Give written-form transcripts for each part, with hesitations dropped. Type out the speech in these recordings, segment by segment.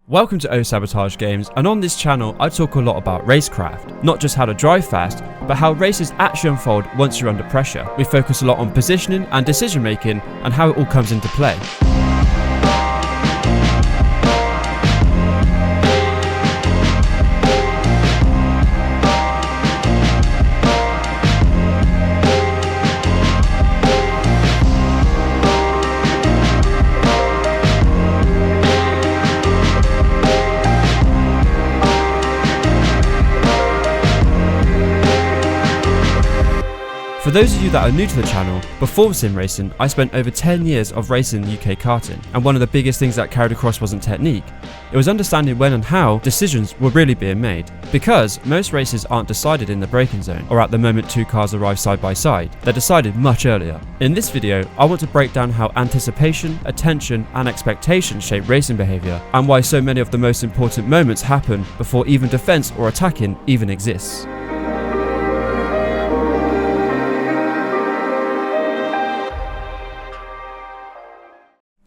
Welcome to Sabotage Games, and on this channel I talk a lot about racecraft, not just how to drive fast, but how races actually unfold once you're under pressure. We focus a lot on positioning and decision making and how it all comes into play. For those of you that are new to the channel, before sim racing, I spent over 10 years of racing UK karting, and one of the biggest things that carried across wasn't technique, it was understanding when and how decisions were really being made. Because most races aren't decided in the braking zone, or at the moment two cars arrive side by side, they're decided much earlier. In this video, I want to break down how anticipation, attention and expectation shape racing behaviour, and why so many of the most important moments happen before even defence or attacking even exists.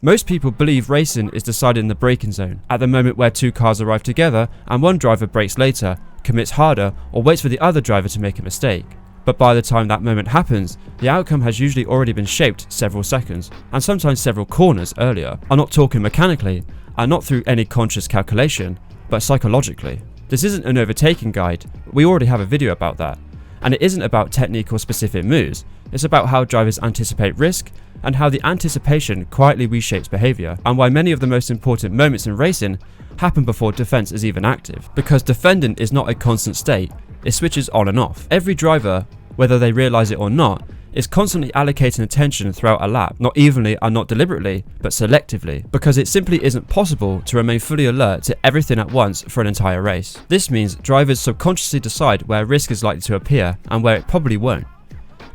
Most people believe racing is decided in the braking zone, at the moment where two cars arrive together and one driver brakes later, commits harder, or waits for the other driver to make a mistake. But by the time that moment happens, the outcome has usually already been shaped several seconds, and sometimes several corners earlier. I'm not talking mechanically, and not through any conscious calculation, but psychologically. This isn't an overtaking guide, we already have a video about that. And it isn't about technique or specific moves, it's about how drivers anticipate risk, and how the anticipation quietly reshapes behaviour, and why many of the most important moments in racing happen before defence is even active. Because defending is not a constant state, it switches on and off. Every driver, whether they realise it or not, is constantly allocating attention throughout a lap, not evenly and not deliberately, but selectively, because it simply isn't possible to remain fully alert to everything at once for an entire race. This means drivers subconsciously decide where risk is likely to appear and where it probably won't.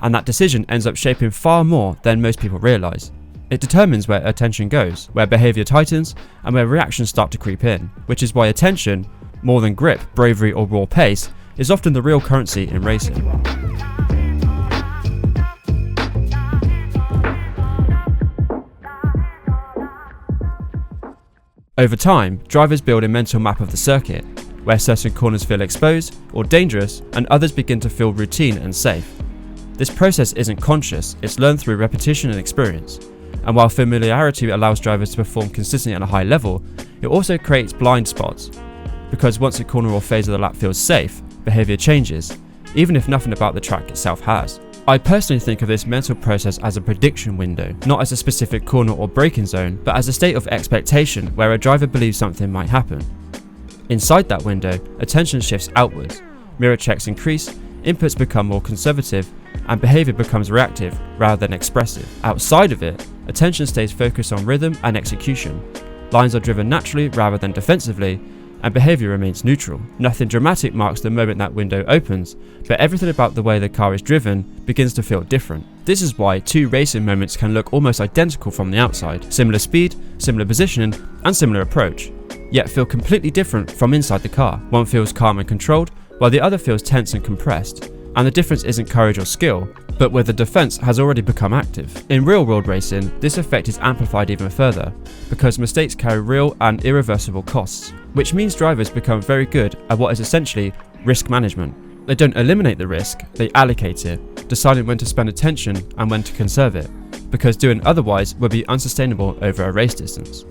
And that decision ends up shaping far more than most people realise. It determines where attention goes, where behaviour tightens, and where reactions start to creep in, which is why attention, more than grip, bravery or raw pace, is often the real currency in racing. Over time, drivers build a mental map of the circuit, where certain corners feel exposed or dangerous and others begin to feel routine and safe. This process isn't conscious, it's learned through repetition and experience. And while familiarity allows drivers to perform consistently at a high level, it also creates blind spots. Because once a corner or phase of the lap feels safe, behaviour changes, even if nothing about the track itself has. I personally think of this mental process as a prediction window, not as a specific corner or braking zone, but as a state of expectation where a driver believes something might happen. Inside that window, attention shifts outwards, mirror checks increase, inputs become more conservative, and behaviour becomes reactive rather than expressive. Outside of it, attention stays focused on rhythm and execution. Lines are driven naturally rather than defensively, and behaviour remains neutral. Nothing dramatic marks the moment that window opens, but everything about the way the car is driven begins to feel different. This is why two racing moments can look almost identical from the outside, similar speed, similar positioning, and similar approach, yet feel completely different from inside the car. One feels calm and controlled, while the other feels tense and compressed. And the difference isn't courage or skill, but where the defence has already become active. In real-world racing, this effect is amplified even further, because mistakes carry real and irreversible costs, which means drivers become very good at what is essentially risk management. They don't eliminate the risk, they allocate it, deciding when to spend attention and when to conserve it, because doing otherwise would be unsustainable over a race distance.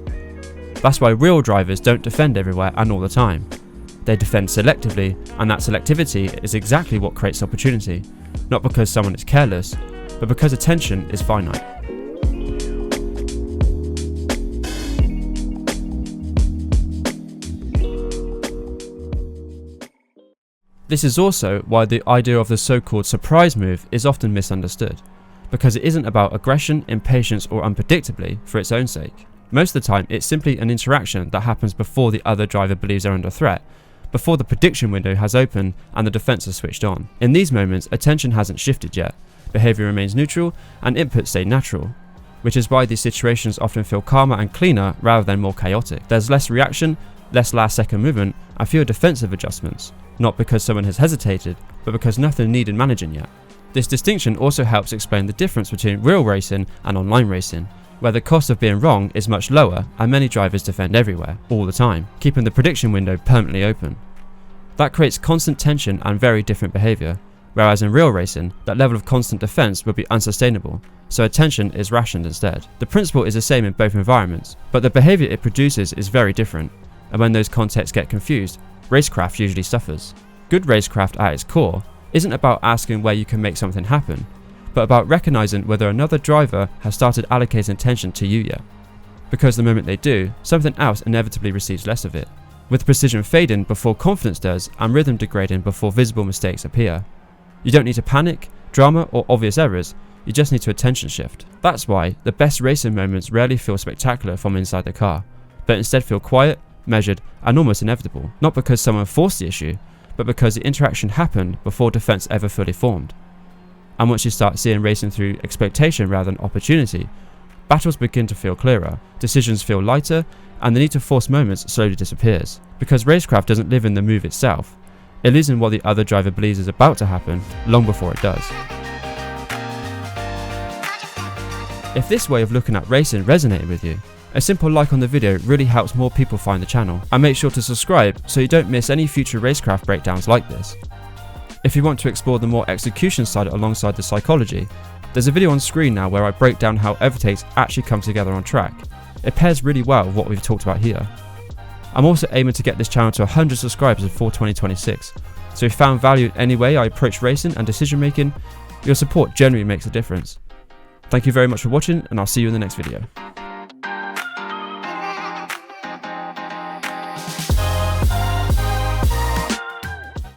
That's why real drivers don't defend everywhere and all the time. They defend selectively, and that selectivity is exactly what creates opportunity, not because someone is careless, but because attention is finite. This is also why the idea of the so-called surprise move is often misunderstood, because it isn't about aggression, impatience or unpredictably for its own sake. Most of the time it's simply an interaction that happens before the other driver believes they're under threat, before the prediction window has opened and the defence is switched on. In these moments, attention hasn't shifted yet, behaviour remains neutral and inputs stay natural, which is why these situations often feel calmer and cleaner rather than more chaotic. There's less reaction, less last second movement and fewer defensive adjustments, not because someone has hesitated, but because nothing needed managing yet. This distinction also helps explain the difference between real racing and online racing, where the cost of being wrong is much lower and many drivers defend everywhere, all the time, keeping the prediction window permanently open. That creates constant tension and very different behaviour, whereas in real racing, that level of constant defence would be unsustainable, so attention is rationed instead. The principle is the same in both environments, but the behaviour it produces is very different, and when those contexts get confused, racecraft usually suffers. Good racecraft at its core isn't about asking where you can make something happen, but about recognising whether another driver has started allocating attention to you yet. Because the moment they do, something else inevitably receives less of it, with precision fading before confidence does and rhythm degrading before visible mistakes appear. You don't need to panic, drama or obvious errors, you just need to attention shift. That's why the best racing moments rarely feel spectacular from inside the car, but instead feel quiet, measured and almost inevitable, not because someone forced the issue, but because the interaction happened before defence ever fully formed. And once you start seeing racing through expectation rather than opportunity, battles begin to feel clearer, decisions feel lighter, and the need to force moments slowly disappears. Because racecraft doesn't live in the move itself, it lives in what the other driver believes is about to happen long before it does. If this way of looking at racing resonated with you, a simple like on the video really helps more people find the channel, and make sure to subscribe so you don't miss any future racecraft breakdowns like this. If you want to explore the more execution side alongside the psychology, there's a video on screen now where I break down how overtakes actually come together on track. It pairs really well with what we've talked about here. I'm also aiming to get this channel to 100 subscribers before 2026, so if you found value in any way I approach racing and decision making, your support genuinely makes a difference. Thank you very much for watching, and I'll see you in the next video.